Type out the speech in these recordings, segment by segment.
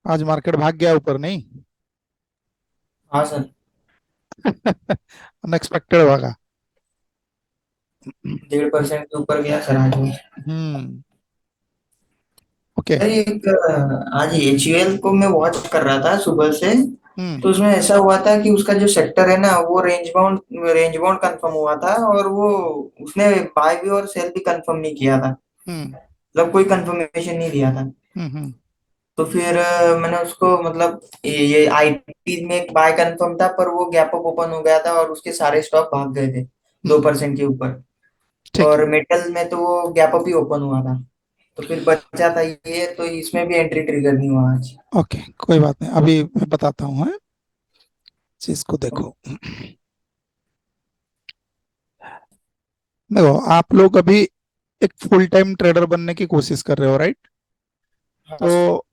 आज मार्केट भाग गया ऊपर नहीं? हाँ सर। अनएक्सपेक्टेड भागा। 1.5% के ऊपर गया सर आज वो। हम्म। ओके। सर एक आज एचयूएल को मैं वॉच कर रहा था सुबह से। हम्म। तो उसमें ऐसा हुआ था कि उसका जो सेक्टर है ना वो रेंज बाउंड कंफर्म हुआ था, और वो उसने बाय भी और सेल भी कंफर्म नहीं किया था। हम्म। मतलब कोई कंफर्मेशन नहीं दिया था। हम्म। तो फिर मैंने उसको मतलब ये आईटी में एक बाय कंफर्म था, पर वो गैप अप ओपन हो गया था और उसके सारे स्टॉक भाग गए थे दो हम्म। परसेंट के ऊपर। ठीक है। और मेटल में तो वो गैप अप ही ओपन हुआ था। तो फिर बचा था ये, तो इसमें भी एंट्री ट्रिगर नहीं हुआ आज। ओके, कोई बात नहीं, अभी मैं बताता हूँ। है, चीज को देखो। देखो, आप लोग अभी एक फुल टाइम ट्रेडर बनने की कोशिश कर रहे हो, राइट? हाँ तो सर।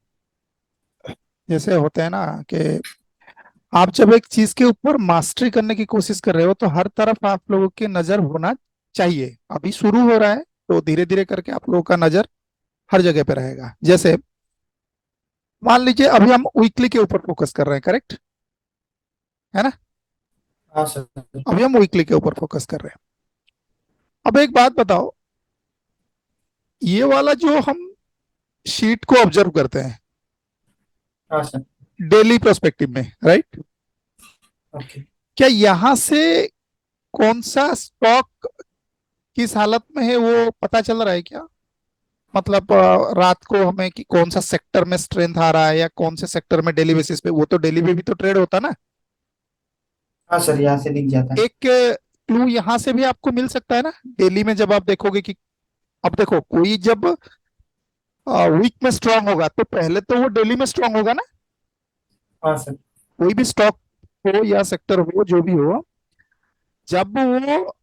जैसे होता है ना कि आप जब एक चीज के ऊपर मास्टरी करने की कोशिश कर रहे हो तो हर तरफ आप लोगों की नजर होना चाहिए। अभी शुरू हो रहा है तो धीरे धीरे करके आप लोगों का नजर हर जगह पे रहेगा। जैसे मान लीजिए अभी हम वीकली के ऊपर फोकस कर रहे हैं, करेक्ट है ना? हाँ सर। अभी हम वीकली के ऊपर फोकस कर रहे हैं। अब एक बात बताओ, ये वाला जो हम शीट को ऑब्जर्व करते हैं हाँ सर। डेली प्रोस्पेक्टिव में, राइट? ओके। क्या यहां से कौन सा स्टॉक किस हालत में है वो पता चल रहा है क्या? मतलब रात को हमें कि कौन सा सेक्टर में स्ट्रेंथ आ रहा है या कौन से सेक्टर में डेली बेसिस पे, वो तो डेली पे भी तो ट्रेड होता ना। हाँ सर, यहाँ से दिख जाता है। एक क्लू यहां से भी आपको मिल सकता है ना, डेली में जब आप देखोगे कि अब देखो कोई जब वीक में स्ट्रांग होगा तो पहले तो वो डेली में स्ट्रांग होगा ना। हाँ सर। कोई भी स्टॉक हो या सेक्टर हो जो भी हो, जब वो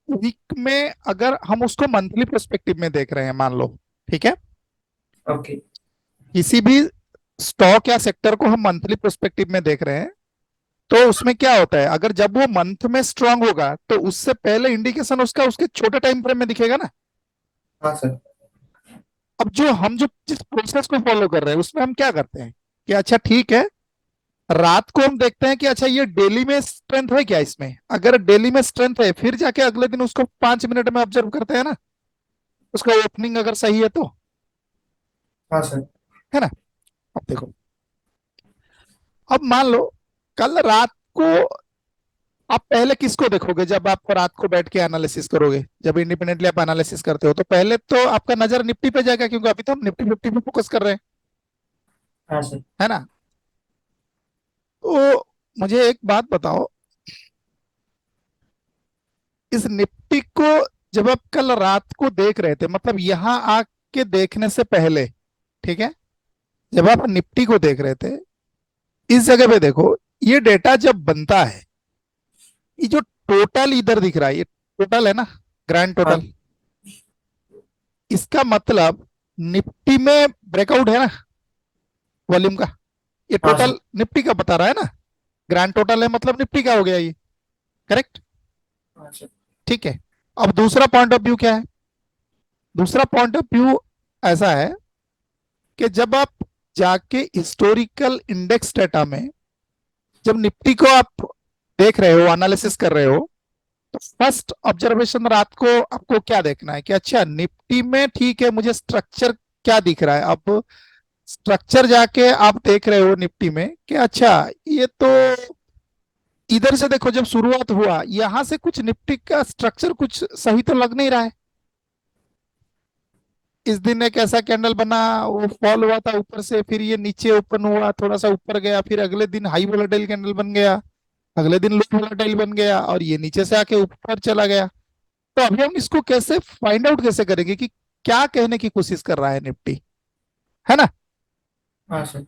वीक में, अगर हम उसको मंथली पर्सपेक्टिव में देख रहे हैं मान लो, ठीक है, ओके। किसी भी स्टॉक या सेक्टर को हम मंथली पर्सपेक्टिव में देख रहे हैं, तो उसमें क्या होता है, अगर जब वो मंथ में स्ट्रांग होगा तो उससे पहले इंडिकेशन उसका उसके छोटे टाइम फ्रेम में दिखेगा ना। हाँ सर। अब जो जिस प्रोसेस को फॉलो कर रहे हैं उसमें हम क्या करते हैं कि अच्छा ठीक है, रात को हम देखते हैं कि अच्छा ये डेली में स्ट्रेंथ है क्या, इसमें अगर डेली में स्ट्रेंथ है फिर जाके अगले दिन उसको 5 मिनट में ऑब्जर्व करते हैं ना, उसका ओपनिंग अगर सही है तो, हाँ सर। है ना? अब देखो, अब मान लो कल रात को आप पहले किसको देखोगे जब आप रात को बैठ के एनालिसिस करोगे, जब इंडिपेंडेंटली आप एनालिसिस करते हो तो पहले तो आपका नजर निफ्टी पे जाएगा, क्योंकि अभी तो हम निफ्टी फिफ्टी पे फोकस कर रहे हैं, हाँ सर। है ना? तो मुझे एक बात बताओ, इस निफ्टी को जब आप कल रात को देख रहे थे, मतलब यहां आके देखने से पहले, ठीक है, जब आप निफ्टी को देख रहे थे, इस जगह पे देखो, ये डेटा जब बनता है, ये जो टोटल इधर दिख रहा है, ये टोटल है ना, ग्रैंड टोटल, हाँ। इसका मतलब निफ्टी में ब्रेकआउट है ना वॉल्यूम का, ये हाँ सर। टोटल निफ्टी का बता रहा है ना, ग्रैंड टोटल है मतलब निफ्टी का हो गया ये, करेक्ट? हाँ सर। ठीक है। अब दूसरा पॉइंट ऑफ व्यू क्या है? दूसरा पॉइंट ऑफ व्यू ऐसा है कि जब आप जाके हिस्टोरिकल इंडेक्स डेटा में, जब निफ्टी को आप देख रहे हो, एनालिसिस कर रहे हो, तो फर्स्ट ऑब्जर्वेशन रात को आपको क्या देखना है कि अच्छा निफ्टी में ठीक है, मुझे स्ट्रक्चर क्या दिख रहा है। अब स्ट्रक्चर जाके आप देख रहे हो निफ्टी में कि अच्छा ये तो इधर से देखो, जब शुरुआत हुआ यहां से कुछ निफ्टी का स्ट्रक्चर कुछ सही तो लग नहीं रहा है। इस दिन एक ऐसा कैंडल बना, वो फॉल हुआ था ऊपर से, फिर ये नीचे ओपन हुआ, थोड़ा सा ऊपर गया, फिर अगले दिन हाई वोलेटाइल कैंडल बन गया, अगले दिन लो वोलेटाइल बन गया, और ये नीचे से आके ऊपर चला गया। तो अभी हम इसको कैसे फाइंड आउट कैसे करेंगे कि क्या कहने की कोशिश कर रहा है निफ्टी, है ना? हाँ सर।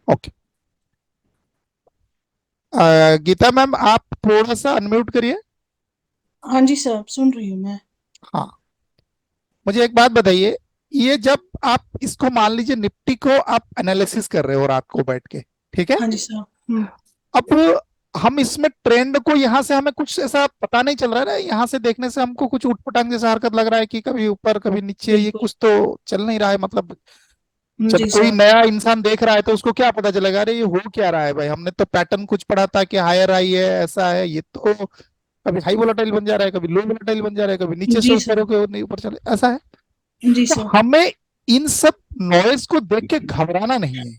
ओके। गीता मैम, आप थोड़ा सा अनम्यूट करिए। हाँ जी सर, सुन रही हूँ मैं। हाँ, मुझे एक बात बताइए, ये जब आप इसको मान लीजिए निफ्टी को आप एनालिसिस कर रहे हो रात को बैठ के, ठीक है, हाँ जी सर। हम्म। अब हम इसमें ट्रेंड को यहाँ से हमें कुछ ऐसा पता नहीं चल रहा है ना, यहाँ से देखने से हमको कुछ उठपटांग जैसा हरकत लग रहा है कि कभी ऊपर कभी नीचे, ये बिल्कुल। कुछ तो चल नहीं रहा है। मतलब जब जी कोई सर। नया इंसान देख रहा है तो उसको क्या पता चलेगा, अरे ये हो क्या रहा है भाई, हमने तो पैटर्न कुछ पढ़ा था कि हायर हाई है, ऐसा है, ये तो कभी हाई वोलेटाइल बन जा रहा है, कभी लो वोलेटाइल बन जा रहा है, कभी नीचे से जी ऊपर सर। होकर नहीं ऊपर चले, ऐसा है। जी तो सर। हमें इन सब नॉइज को देख के घबराना नहीं है।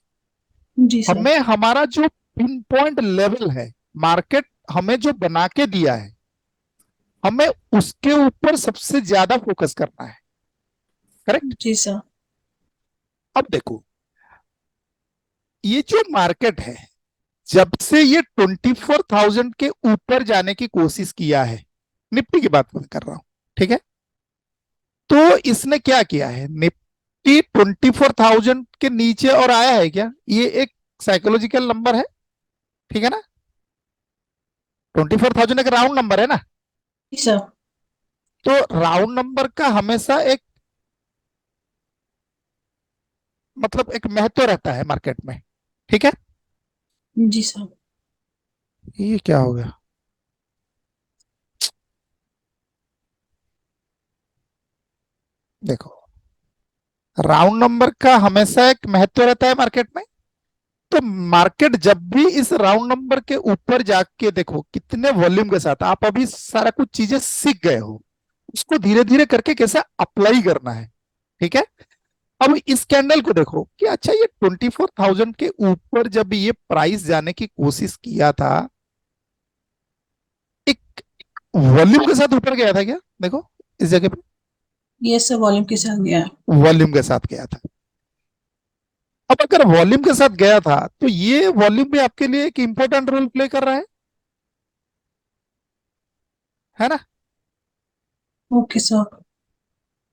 जी सर। हमें हमारा जो पिन पॉइंट लेवल है, मार्केट हमें जो बना के दिया है, हमें उसके ऊपर सबसे ज्यादा फोकस करना है। करेक्ट। जी सर। अब देखो, ये जो मार्केट है, जब से ये 24,000 के ऊपर जाने की कोशिश किया है, निफ्टी की बात मैं कर रहा हूं, ठीक है, तो इसने क्या किया है, निफ्टी 24,000 के नीचे और आया है क्या, ये एक साइकोलॉजिकल नंबर है, ठीक है ना। 24,000 एक राउंड नंबर है ना। जी सर। तो राउंड नंबर का हमेशा एक मतलब एक महत्व रहता है मार्केट में, ठीक है। जी सर। ये क्या हो गया, देखो, राउंड नंबर का हमेशा एक महत्व रहता है मार्केट में। तो मार्केट जब भी इस राउंड नंबर के ऊपर जाके देखो कितने वॉल्यूम के साथ, आप अभी सारा कुछ चीजें सीख गए हो, उसको धीरे धीरे करके कैसे अप्लाई करना है, ठीक है। अब इस कैंडल को देखो कि अच्छा, ये 24,000 के ऊपर जब ये प्राइस जाने की कोशिश किया था, एक वॉल्यूम के साथ ऊपर गया था क्या, देखो इस जगह पे ये सर वॉल्यूम के साथ गया है। वॉल्यूम के साथ गया था। अब अगर वॉल्यूम के साथ गया था तो ये वॉल्यूम भी आपके लिए एक इंपॉर्टेंट रोल प्ले कर रहा है ना। Okay sir.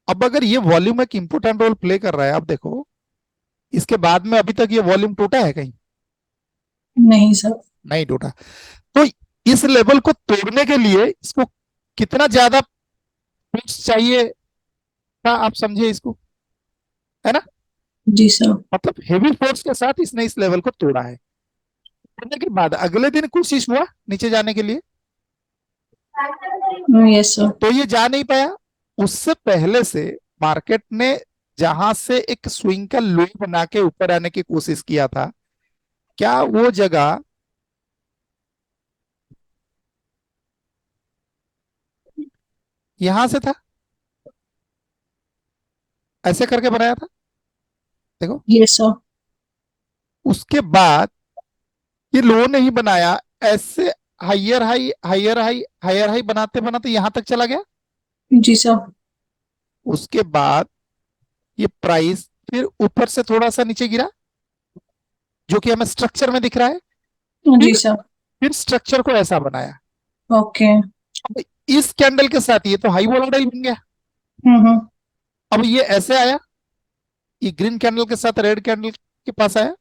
अब अगर ये वॉल्यूम एक इंपॉर्टेंट रोल प्ले कर रहा है, अब देखो इसके बाद में अभी तक ये वॉल्यूम टूटा है कहीं, नहीं सर। नहीं टूटा। तो इस लेवल को तोड़ने के लिए इसको कितना ज्यादा फोर्स चाहिए था, आप समझे इसको, है ना। जी सर। मतलब हेवी फोर्स के साथ इसने इस लेवल को तोड़ा है। तोड़ने के बाद अगले दिन कोशिश हुआ नीचे जाने के लिए, यस सर। तो ये जा नहीं पाया। उससे पहले से मार्केट ने जहां से एक स्विंग का लो बना के ऊपर आने की कोशिश किया था, क्या वो जगह यहां से था, ऐसे करके बनाया था, देखो। Yes sir. उसके बाद ये लो नहीं बनाया, ऐसे higher high higher high higher high बनाते बनाते यहां तक चला गया। जी सर। उसके बाद ये प्राइस फिर ऊपर से थोड़ा सा नीचे गिरा, जो कि हमें स्ट्रक्चर में दिख रहा है। जी फिर सर। फिर स्ट्रक्चर को ऐसा बनाया। ओके। अब इस कैंडल के साथ ये तो हाई वोलेटाइल बन गया। हम्म। अब ये ऐसे आया, ये ग्रीन कैंडल के साथ रेड कैंडल के पास आया।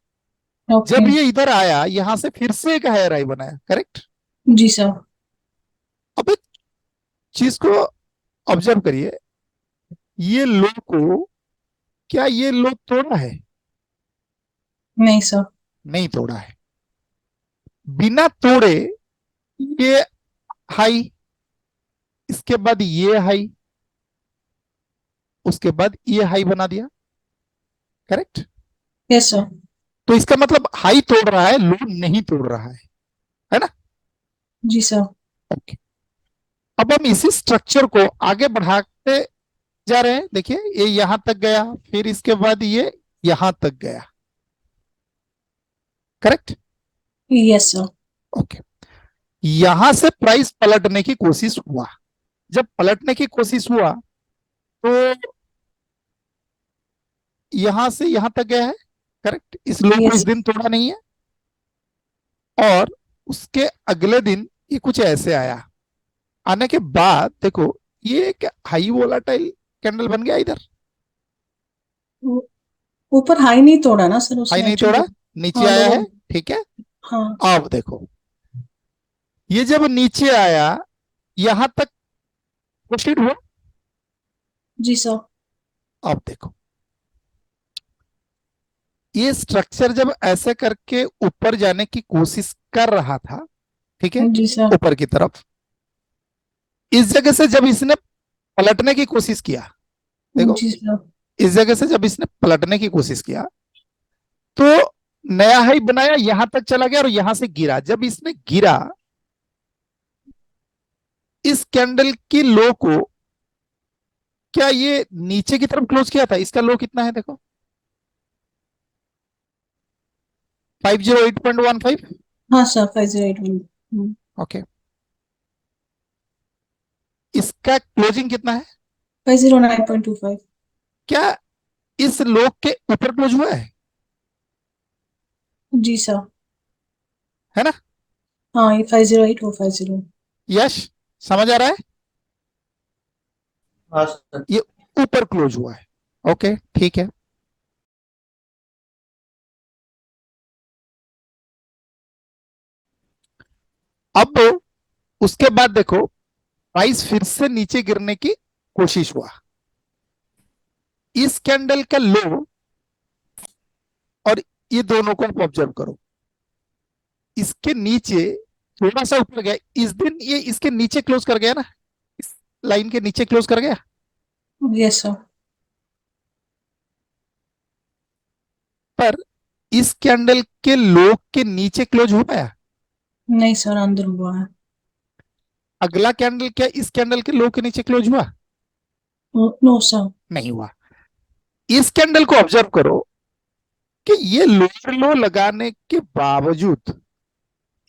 ओके। जब ये इधर आया, यहां से फिर से एक हायर हाई बनाया, करेक्ट। जी सर। अब एक चीज को ऑब्जर्व करिए, ये लो को, क्या ये लो तोड़ा है, नहीं सर। नहीं तोड़ा है। बिना तोड़े ये हाई, इसके बाद ये हाई, उसके बाद ये हाई बना दिया, करेक्ट। Yes sir. तो इसका मतलब हाई तोड़ रहा है, लो नहीं तोड़ रहा है ना। जी सर। ओके। अब हम इसी स्ट्रक्चर को आगे बढ़ाते जा रहे हैं, देखिए ये यहां तक गया, फिर इसके बाद ये यहां तक गया, करेक्ट। Yes sir. ओके। यहां से प्राइस पलटने की कोशिश हुआ। जब पलटने की कोशिश हुआ तो यहां से यहां तक गया है, करेक्ट। इस लो को यस इस दिन तोड़ा नहीं है। और उसके अगले दिन ये कुछ ऐसे आया, आने के बाद देखो ये एक हाई वोलाटाइल कैंडल बन गया इधर। सर। ऊपर हाई नहीं तोड़ा ना सर हाई उसने नहीं एक्चुअली। तोड़ा, नीचे हाँ आया लोअर। है, ठीक है। हाँ। अब देखो, ये जब नीचे आया, यहां तक प्रोसीड हुआ। जी सर। अब देखो, ये स्ट्रक्चर जब ऐसे करके ऊपर जाने की कोशिश कर रहा था, ठीक है, जी सर। ऊपर की तरफ। इस जगह से जब इसने पलटने की कोशिश किया, देखो, जी सर। इस जगह से जब इसने पलटने की कोशिश किया तो नया हाई बनाया, यहां तक चला गया और यहां से गिरा। जब इसने गिरा, इस कैंडल की लो को क्या ये नीचे की तरफ क्लोज किया था? इसका लो कितना है देखो, 508.15। हाँ सर, 508 ओके, इसका क्लोजिंग कितना है? 509.25। क्या इस लो के ऊपर क्लोज हुआ जी सर। है ना? हाँ, ये 508 और 50। यश, समझ आ रहा है? हाँ सर। ये ऊपर क्लोज हुआ है। ओके, ठीक है। अब उसके बाद देखो, प्राइस फिर से नीचे गिरने की कोशिश हुआ। इस कैंडल का लो और ये दोनों को आप ऑब्जर्व करो, इसके नीचे थोड़ा सा ऊपर गया। इस दिन ये इसके नीचे क्लोज कर गया ना, इस लाइन के नीचे क्लोज कर गया। Yes sir. पर इस कैंडल के लो के नीचे क्लोज हो पाया? नहीं सर, अंदर हुआ है। अगला कैंडल क्या इस कैंडल के लो के नीचे क्लोज हुआ? No sir. नहीं हुआ। इस कैंडल को ऑब्जर्व करो कि ये लोअर लो लगाने के बावजूद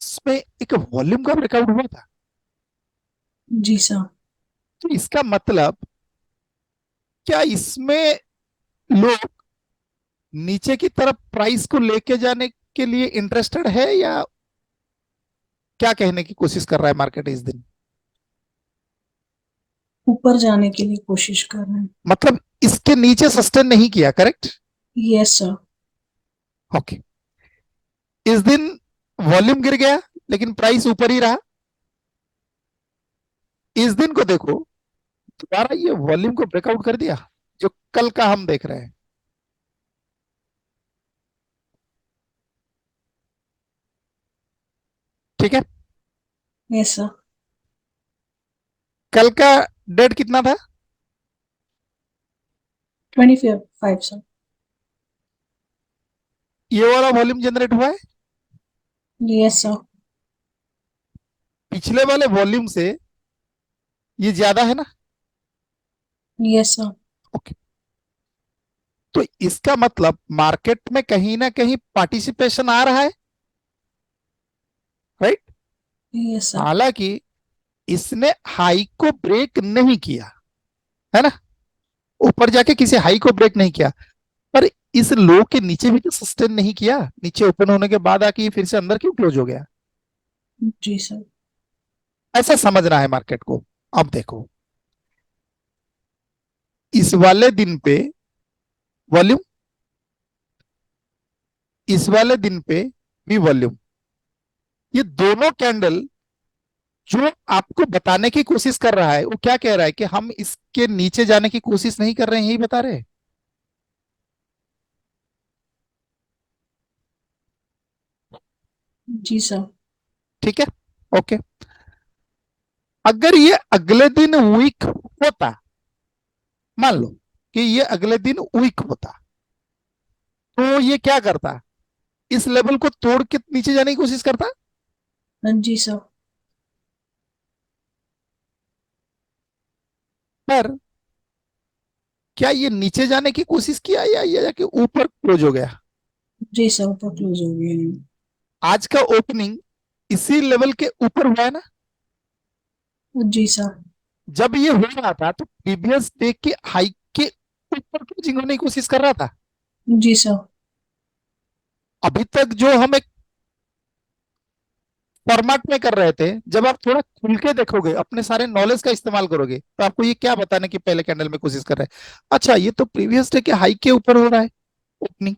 इसमें एक वॉल्यूम का ब्रेकआउट हुआ था। जी सर। तो इसका मतलब क्या इसमें लोग नीचे की तरफ प्राइस को लेके जाने के लिए इंटरेस्टेड है, या क्या कहने की कोशिश कर रहा है मार्केट इस दिन? ऊपर जाने के लिए कोशिश कर रहे हैं। मतलब इसके नीचे सस्टेन नहीं किया, करेक्ट? Yes sir. ओके, इस दिन वॉल्यूम गिर गया लेकिन प्राइस ऊपर ही रहा। इस दिन को देखो, दोबारा ये वॉल्यूम को ब्रेकआउट कर दिया, जो कल का हम देख रहे हैं। ठीक है, यस सर। कल का डेट कितना था? 25 सर। ये वाला वॉल्यूम जनरेट हुआ है। Yes sir. पिछले वाले वॉल्यूम से ये ज्यादा है ना? Yes sir. ओके, तो इसका मतलब मार्केट में कहीं ना कहीं पार्टिसिपेशन आ रहा है, राइट? Yes sir. हालांकि इसने हाई को ब्रेक नहीं किया, है ना, ऊपर जाके किसी हाई को ब्रेक नहीं किया, पर इस लो के नीचे भी तो सस्टेन नहीं किया। नीचे ओपन होने के बाद आके ये फिर से अंदर क्यों क्लोज हो गया? जी सर। ऐसा समझना है मार्केट को। अब देखो, इस वाले दिन पे वॉल्यूम, इस वाले दिन पे भी वॉल्यूम, ये दोनों कैंडल जो आपको बताने की कोशिश कर रहा है, वो क्या कह रहा है कि हम इसके नीचे जाने की कोशिश नहीं कर रहे हैं, यही बता रहे हैं। जी सर। ठीक है, ओके। अगर ये अगले दिन वीक होता, मान लो कि ये अगले दिन वीक होता, तो ये क्या करता? इस लेवल को तोड़ के नीचे जाने की कोशिश करता। जी सर। पर क्या ये नीचे जाने की कोशिश किया, या ये जाके ऊपर क्लोज हो गया? जी सर, ऊपर क्लोज हो गए हैं। आज का ओपनिंग इसी लेवल के ऊपर हुआ है ना? जी सर। जब ये हो रहा था तो प्रीवियस डे के हाई के ऊपर क्लोजिंग होने की कोशिश कर रहा था। जी सर। अभी तक जो हम एक फॉर्मेट में कर रहे थे, जब आप थोड़ा खुल के देखोगे, अपने सारे नॉलेज का इस्तेमाल करोगे, तो आपको ये क्या बताने की पहले कैंडल में कोशिश कर रहे हैं, अच्छा ये तो प्रीवियस डे के हाई के ऊपर हो रहा है ओपनिंग।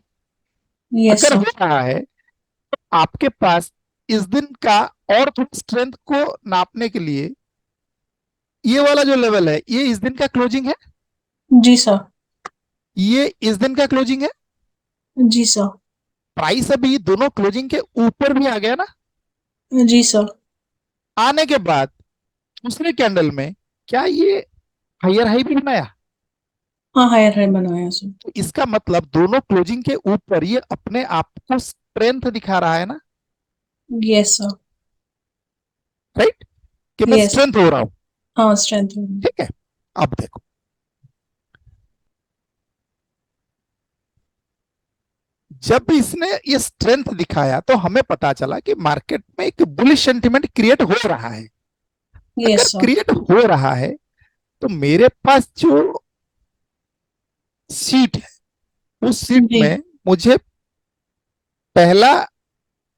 यस अगर सर। हो रहा है तो आपके पास इस दिन का और थोड़ी स्ट्रेंथ को नापने के लिए ये वाला जो लेवल है, ये इस दिन का क्लोजिंग है, जी सर। ये इस दिन का क्लोजिंग है। जी सर। प्राइस अभी दोनों क्लोजिंग के ऊपर भी आ गया ना? जी सर। आने के बाद दूसरे कैंडल में क्या ये हायर हाई भी बनाया? हाँ, हायर हाई बनाया सर। तो इसका मतलब दोनों क्लोजिंग के ऊपर ये अपने आप को स्ट्रेंथ दिखा रहा है ना, यस सर। राइट? कि मैं यस। स्ट्रेंथ हो रहा हूं। हाँ, स्ट्रेंथ। ठीक है, अब देखो, जब इसने ये स्ट्रेंथ दिखाया तो हमें पता चला कि मार्केट में एक बुलिश सेंटिमेंट क्रिएट हो रहा है। अगर यस सर। क्रिएट हो रहा है तो मेरे पास जो सीट है उस सीट जी। में मुझे पहला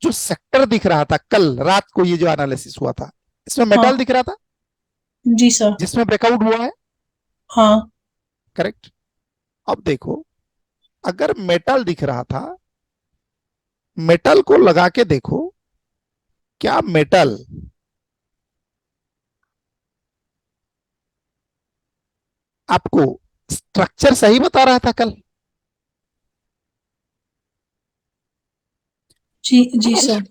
जो सेक्टर दिख रहा था कल रात को, ये जो एनालिसिस हुआ था, इसमें मेटल हाँ। दिख रहा था जी सर। जिसमें ब्रेकआउट हुआ है। हाँ। करेक्ट। अब देखो, अगर मेटल दिख रहा था, मेटल को लगा के देखो, क्या मेटल आपको स्ट्रक्चर सही बता रहा था कल? जी जी सर।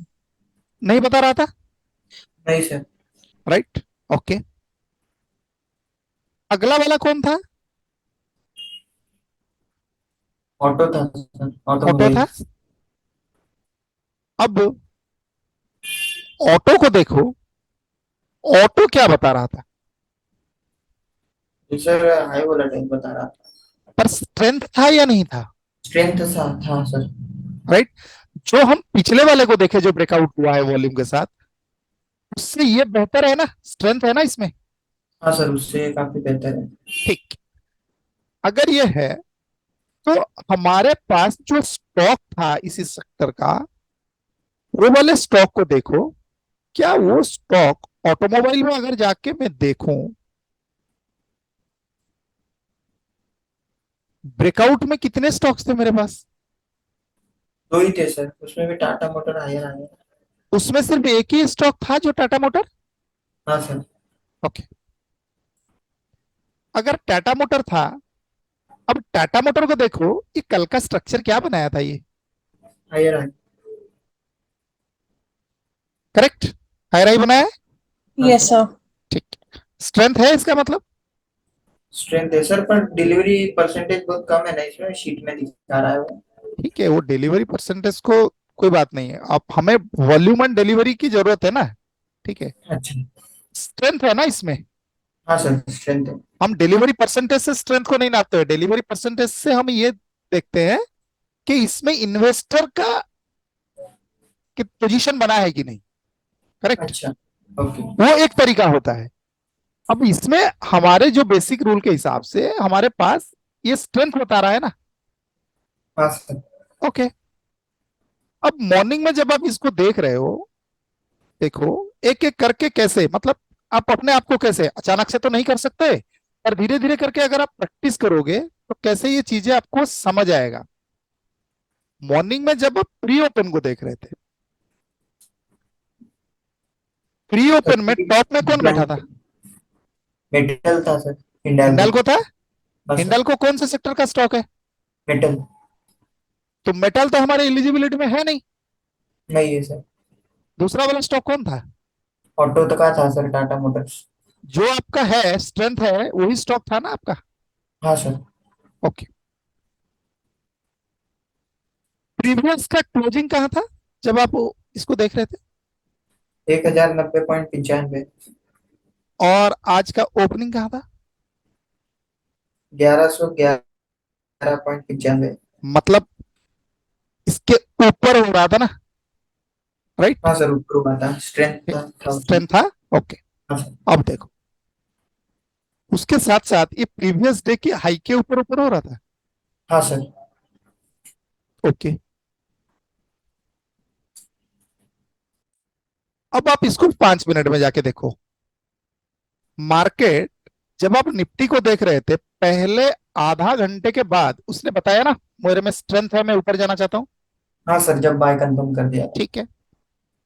नहीं बता रहा था, नहीं सर। राइट? ओके। अगला वाला कौन था? ऑटो था सर, ऑटो था। ऑटोमोबाइल्स। अब ऑटो को देखो, ऑटो क्या बता रहा था? जी सर, हाई वोलेटाइल बता रहा था। पर स्ट्रेंथ था या नहीं था? स्ट्रेंथ सा था सर। राइट। जो हम पिछले वाले को देखे जो ब्रेकआउट हुआ है वॉल्यूम के साथ, उससे ये बेहतर है ना, स्ट्रेंथ है ना इसमें। हाँ सर, उससे काफी बेहतर है। ठीक। अगर ये है तो हमारे पास जो स्टॉक था इसी सेक्टर का, वो वाले स्टॉक को देखो, क्या वो स्टॉक ऑटोमोबाइल में अगर जाके मैं देखूं, ब्रेकआउट में कितने स्टॉक्स थे मेरे पास? दो ही थे सर, उसमें भी टाटा मोटर हायर आया। उसमें सिर्फ एक ही स्टॉक था जो टाटा मोटर। हाँ सर। ओके। अगर टाटा मोटर था, अब टाटा मोटर को देखो, ये कल का स्ट्रक्चर क्या बनाया था ये? हायर आया। करेक्ट, हाई राई बनाया है। हाँ यस सर। सर। ठीक। स्ट्रेंथ है इसका मतलब। स्ट्रेंथ है सर, पर डिलीवरी परसेंटेज बहुत कम है ना, इसमें शीट में दिखा रहा है वो। ठीक है, वो डिलीवरी परसेंटेज को कोई बात नहीं है, अब हमें वॉल्यूम एंड डिलीवरी की जरूरत है ना। ठीक है, अच्छा। स्ट्रेंथ है ना इसमें। हाँ सर, स्ट्रेंथ है। हम डिलीवरी परसेंटेज से स्ट्रेंथ को नहीं नापते हैं, डिलीवरी परसेंटेज से हम ये देखते हैं कि इसमें इन्वेस्टर का कि पोजीशन बना है कि नहीं। करेक्ट। अच्छा। ओके। वो एक तरीका होता है। अब इसमें हमारे जो बेसिक रूल के हिसाब से हमारे पास ये स्ट्रेंथ बता रहा है ना। हाँ सर। ओके। अब मॉर्निंग में जब आप इसको देख रहे हो, देखो एक एक करके कैसे, मतलब आप अपने आप को कैसे, अचानक से तो नहीं कर सकते, पर धीरे धीरे करके अगर आप प्रैक्टिस करोगे तो कैसे ये चीजें आपको समझ आएगा। मॉर्निंग में जब आप प्री ओपन को देख रहे थे, प्री ओपन में टॉप में कौन बैठा था? मेटल था सर, हिंडाल्को। हिंडाल को था। हाँ सर। हिंडाल को कौन से सेक्टर का स्टॉक है? मेटल। तो मेटल तो हमारे एलिजिबिलिटी में है नहीं। नहीं है सर। दूसरा वाला स्टॉक कौन था? ऑटो तो का था सर, टाटा मोटर्स। जो आपका है स्ट्रेंथ है वही स्टॉक था ना आपका। हाँ सर। ओके। प्रीवियस का क्लोजिंग कहाँ था जब आप इसको देख रहे थे? 1090.95। और आज का ओपनिंग कहाँ था? 1111.95। मतलब इसके ऊपर हो रहा था ना, राइट? हाँ सर, ऊपर हुआ था, स्ट्रेंथ था उसमें। स्ट्रेंथ था। ओके। हाँ सर। अब देखो, उसके साथ साथ ये प्रीवियस डे की हाई के ऊपर ऊपर हो रहा था। हाँ सर। ओके। अब आप इसको 5 मिनट में जाके देखो, मार्केट जब आप निफ्टी को देख रहे थे पहले आधा घंटे के बाद उसने बताया ना, मेरे में स्ट्रेंथ है, मैं ऊपर जाना चाहता हूं। हाँ सर, जब बाय कंफर्म कर दिया था। ठीक है।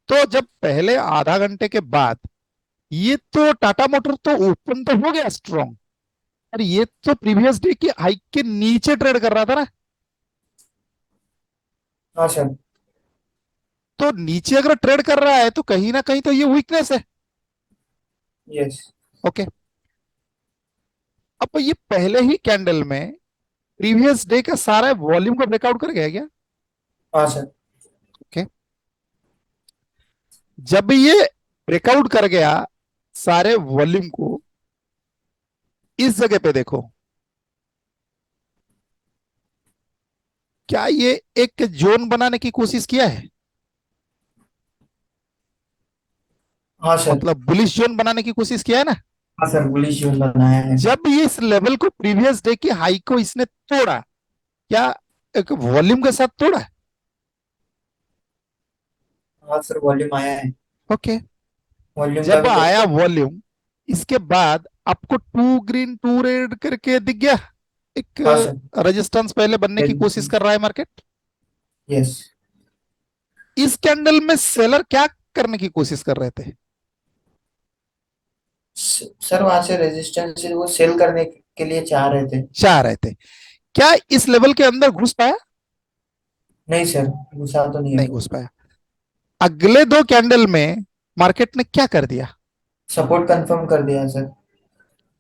तो जब पहले आधा घंटे के बाद ये तो टाटा मोटर तो ओपन तो हो गया स्ट्रॉन्ग, और ये तो प्रीवियस डे की हाई के नीचे ट्रेड कर रहा था ना। हाँ सर। तो नीचे अगर ट्रेड कर रहा है तो कहीं ना कहीं तो ये वीकनेस है। यस। ओके। अब ये पहले ही कैंडल में प्रीवियस डे का सारा वॉल्यूम को ब्रेकआउट कर गया क्या? हाँ सर। ओके। जब ये ब्रेकआउट कर गया सारे वॉल्यूम को, इस जगह पे देखो, क्या ये एक जोन बनाने की कोशिश किया है? हाँ सर। मतलब बुलिश जोन बनाने की कोशिश किया है ना? हाँ सर, बुलिश जोन बनाया है। जब ये इस लेवल को, प्रीवियस डे की हाई को इसने तोड़ा, क्या एक वॉल्यूम के साथ तोड़ा? हाँ सर, वॉल्यूम आया है। ओके। वॉल्यूम का जब भी आया देखो। वॉल्यूम, इसके बाद आपको टू ग्रीन टू रेड करके दिख गया, एक हाँ सर। रेजिस्टेंस पहले बनने की कोशिश कर रहा है मार्केट। यस। इस कैंडल में सेलर क्या करने की कोशिश कर रहे थे? सर, वहां से रेजिस्टेंस से वो सेल करने के लिए चाह रहे थे। चाह रहे थे। क्या इस लेवल के अंदर घुस पाया? नहीं सर, घुसा तो नहीं है नहीं वो। घुस पाया। अगले दो कैंडल में मार्केट ने क्या कर दिया? सपोर्ट कंफर्म कर दिया सर,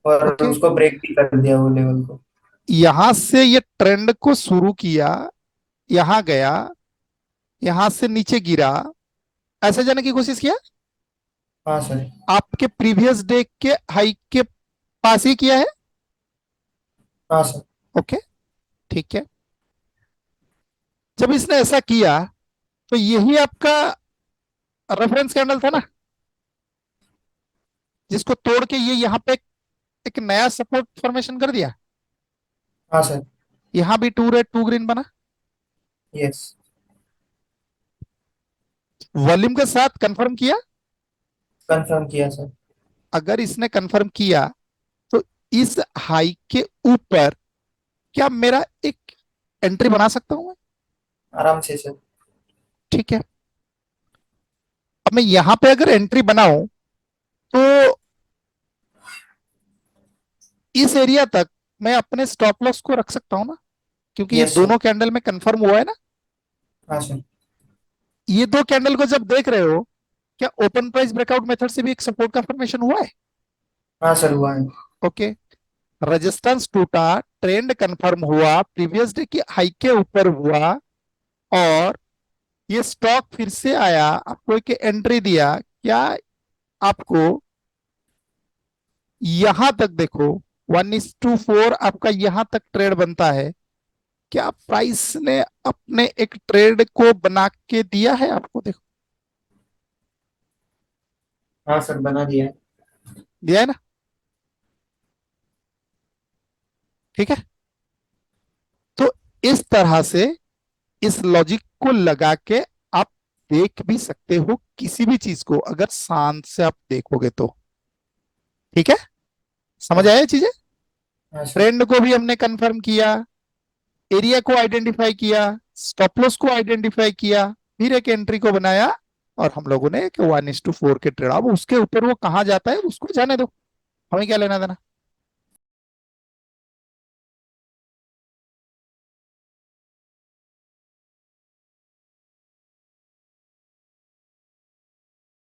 और ओके। उसको ब्रेक भी कर दिया वो लेवल को। यहां से ये ट्रेंड को शुरू किया, यहां गया, यहां से नीचे गिरा, ऐसे जाने की कोशिश किया। हाँ सर। आपके प्रीवियस डे के हाई के पास ही किया है। हाँ सर। ओके, ठीक है। जब इसने ऐसा किया तो यही आपका रेफरेंस कैंडल था ना, जिसको तोड़ के ये यहां पे एक नया सपोर्ट फॉर्मेशन कर दिया। हाँ सर। यहां भी टू रेड टू ग्रीन बना, यस। वॉल्यूम के साथ कंफर्म किया। कंफर्म किया सर। अगर इसने कंफर्म किया तो इस हाई के ऊपर क्या मेरा एक एंट्री बना सकता हूं मैं? आराम से सर। ठीक है। अब मैं यहां पे अगर एंट्री बनाऊं तो इस एरिया तक मैं अपने स्टॉप लॉस को रख सकता हूं ना, क्योंकि ये यस सर। दोनों कैंडल में कंफर्म हुआ है ना। हाँ सर। ये दो कैंडल को जब देख रहे हो, क्या ओपन प्राइस ब्रेकआउट मेथड से भी एक सपोर्ट का फॉर्मेशन हुआ है? हाँ सर, हुआ है। ओके। रेजिस्टेंस टूटा, ट्रेंड कंफर्म हुआ, प्रीवियस डे की हाई के ऊपर हुआ, और ये स्टॉक फिर से आया, आपको एक एंट्री दिया। क्या आपको यहां तक देखो, 1:4 आपका यहां तक ट्रेड बनता है, क्या प्राइस ने अपने एक ट्रेड को बना के दिया है आपको? देखो, हाँ सर, बना दिया है। दिया है ना। ठीक है। तो इस तरह से इस लॉजिक को लगा के आप देख भी सकते हो किसी भी चीज को, अगर शांत से आप देखोगे तो। ठीक है, समझ हाँ। आया चीजें? हाँ सर। ट्रेंड को भी हमने कंफर्म किया, एरिया को आइडेंटिफाई किया, स्टॉप लॉस को आइडेंटिफाई किया, फिर एक एंट्री को बनाया, और हम लोगों ने एक 1:4 के ट्रेड, अब उसके ऊपर वो कहां जाता है उसको जाने दो, हमें क्या लेना देना।